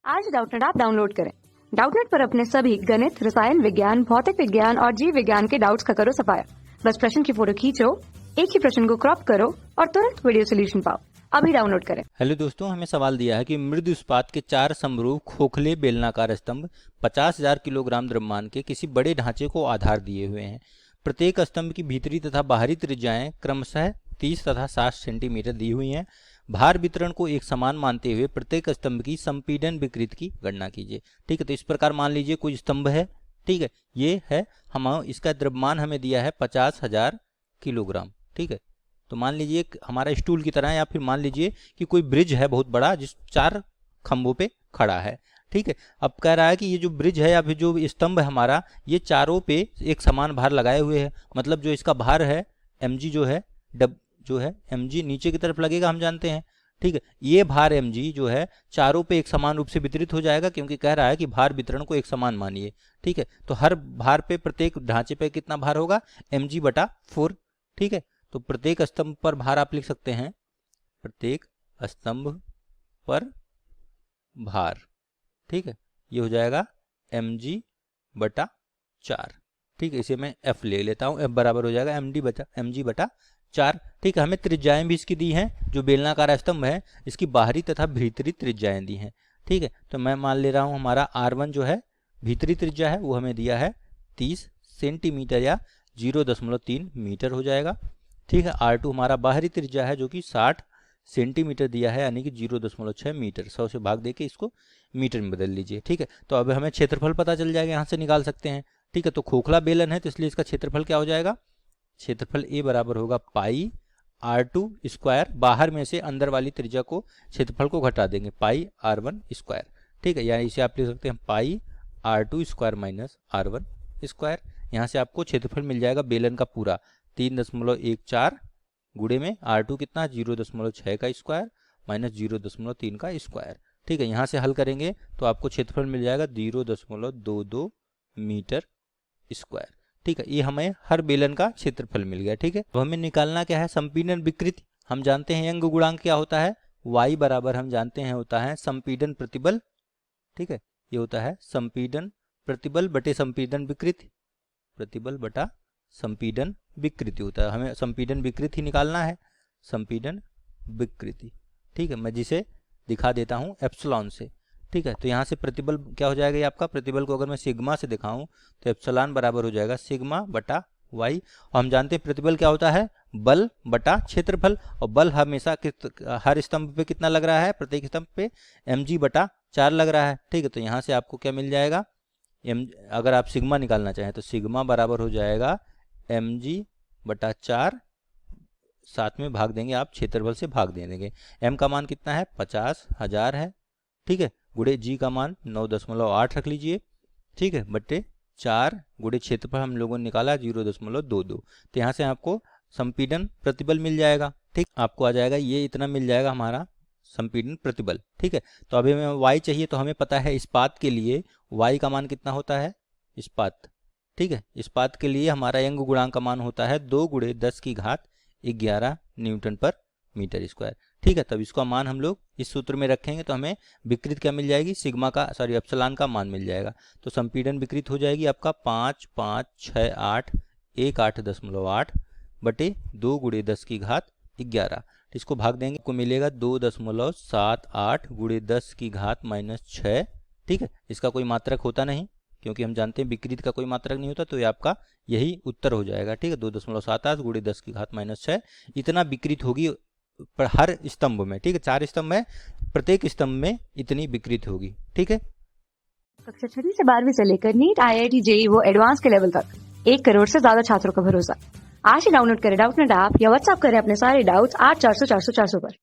आज Doubtnut app download करें। Doubtnut पर अपने सभी गणित, रसायन विज्ञान, भौतिक विज्ञान और जीव विज्ञान के डाउट्स का करो सफाया। बस प्रश्न की फोटो खींचो, एक ही प्रश्न को क्रॉप करो और तुरंत वीडियो सोल्यूशन पाओ। अभी डाउनलोड करें। हेलो दोस्तों, हमें सवाल दिया है कि मृदु इस्पात के 4 समरूप खोखले बेलनाकार स्तंभ 50,000 किलोग्राम द्रव्यमान के किसी बड़े ढांचे को आधार दिए हुए हैं। प्रत्येक स्तंभ की भीतरी तथा बाहरी त्रिज्याएं क्रमशः 30 तथा 60 सेंटीमीटर दी हुई हैं। भार वितरण को एक समान मानते हुए प्रत्येक स्तंभ की संपीड़न विकृति की गणना कीजिए। ठीक है, तो इस प्रकार मान लीजिए कोई स्तंभ है। ठीक है, ये है हम इसका द्रव्यमान हमें दिया है 50,000 किलोग्राम। ठीक है, तो मान लीजिए हमारा स्टूल की तरह है, या फिर मान लीजिए कि कोई ब्रिज है बहुत बड़ा जिस 4 खंभों पे खड़ा है। ठीक है, अब कह रहा है कि ये जो ब्रिज है या फिर जो स्तंभ है हमारा, ये चारों पे एक समान भार लगाए हुए है। मतलब जो इसका भार है mg जो है mg नीचे की तरफ लगेगा, हम जानते हैं। ठीक है, ये भार mg जो है चारों पे एक समान रूप से वितरित हो जाएगा, क्योंकि कह रहा है कि भार वितरण को एक समान मानिए। ठीक है, तो हर भार पे प्रत्येक ढांचे पे कितना भार होगा, mg/4। ठीक है, तो प्रत्येक स्तंभ पर भार आप लिख सकते हैं, प्रत्येक स्तंभ पर भार। ठीक है, ये हो जाएगा mg/4। ठीक है, इसे मैं f ले लेता हूँ, f बराबर हो जाएगा mg/4। ठीक है, हमें त्रिज्याएं भी इसकी दी हैं। जो बेलनाकार स्तंभ है इसकी बाहरी तथा भीतरी त्रिज्याएं दी हैं। ठीक है, तो मैं मान ले रहा हूँ हमारा r1 जो है भीतरी त्रिज्या है वो हमें दिया है 30 सेंटीमीटर या 0.3 मीटर हो जाएगा। ठीक है, R2 हमारा बाहरी त्रिज्या है जो कि 60 सेंटीमीटर दिया है, यानी कि 0.6 मीटर। 100 से भाग देके इसको मीटर में बदल लीजिए। ठीक है, तो अब हमें क्षेत्रफल पता चल जाएगा, यहाँ से निकाल सकते हैं। ठीक है, तो खोखला बेलन है तो इसलिए इसका क्षेत्रफल क्या हो जाएगा, क्षेत्रफल A बराबर होगा पाई R2 स्क्वायर। बाहर में से अंदर वाली त्रिज्या को क्षेत्रफल को घटा देंगे, पाई R1 स्क्वायर। ठीक है, यानी इसे आप लिख सकते हैं पाई R2 square minus R1 square. यहाँ से आपको क्षेत्रफल मिल जाएगा बेलन का पूरा 3.14 गुणे में R2 कितना 0.6 का स्क्वायर माइनस 0.3 का स्क्वायर। ठीक है, यहाँ से हल करेंगे तो आपको क्षेत्रफल मिल जाएगा 0.22 मीटर स्क्वायर। ठीक है, ये हमें हर बेलन का क्षेत्रफल मिल गया। ठीक है, तो हमें निकालना क्या है, संपीड़न विकृति। हम जानते हैं यंग गुणांक क्या होता है, y बराबर हम जानते हैं होता है संपीड़न प्रतिबल। ठीक है, ये होता है संपीड़न प्रतिबल बटे संपीड़न विकृति, प्रतिबल बटा संपीड़न विकृति होता है। हमें संपीड़न विकृति निकालना है, संपीड़न विकृति। ठीक है, मैं जिसे दिखा देता हूँ एप्सिलॉन से। ठीक है, तो यहाँ से प्रतिबल क्या हो जाएगा, ये आपका प्रतिबल को अगर मैं सिग्मा से दिखाऊं तो एप्सिलॉन बराबर हो जाएगा सिग्मा बटा y। और हम जानते हैं प्रतिबल क्या होता है, बल बटा क्षेत्रफल। और बल हमेशा हर स्तंभ पे कितना लग रहा है, प्रत्येक स्तंभ पे mg/4 लग रहा है। ठीक है, तो यहाँ से आपको क्या मिल जाएगा, अगर आप सिग्मा निकालना चाहें तो सिग्मा बराबर हो जाएगा mg/4, साथ में भाग देंगे आप क्षेत्रफल से भाग दे देंगे। m का मान कितना है 50,000 है। ठीक है, गुणे g का मान 9.8 रख लीजिए। ठीक है, बट्टे 4 गुणे क्षेत्रफल हम लोगों ने निकाला 0.22। तो यहाँ से आपको संपीड़न प्रतिबल मिल जाएगा। ठीक, आपको आ जाएगा ये इतना मिल जाएगा हमारा संपीड़न प्रतिबल। ठीक है, तो अभी हमें y चाहिए, तो हमें पता है इस्पात के लिए y का मान कितना होता है, इस्पात। ठीक है, इस्पात के लिए हमारा यंग गुणांक का मान होता है 2 गुणे 10 की घात 11 न्यूटन पर मीटर स्क्वायर। ठीक है, तब इसका मान हम लोग इस सूत्र में रखेंगे तो हमें विकृत क्या मिल जाएगी, सिग्मा का एप्सिलॉन का मान मिल जाएगा। तो संपीड़न विकृत हो जाएगी आपका 5,5,6,8 बटे 2 गुणे 10 की घात 11। इसको भाग देंगे, को मिलेगा 2.78 गुणे 10 की घात -6। ठीक है, इसका कोई मात्रक होता नहीं, क्योंकि हम जानते हैं विकृत का कोई मात्रक नहीं होता, तो ये आपका यही उत्तर हो जाएगा। ठीक है, 2.78 गुणे 10 की घात -6 इतना विकृत होगी हर स्तंभ में। ठीक है, 4 स्तंभ है, प्रत्येक स्तंभ में इतनी विकृत होगी। ठीक है, कक्षा 6 से 12वीं से लेकर नीट, IIT, JEE वो एडवांस के लेवल तक 1 करोड़ से ज्यादा छात्रों का भरोसा। आज ही डाउनलोड करें डाउटनेट ऐप या व्हाट्सएप करें अपने सारे डाउट्स 8400 400 400 पर।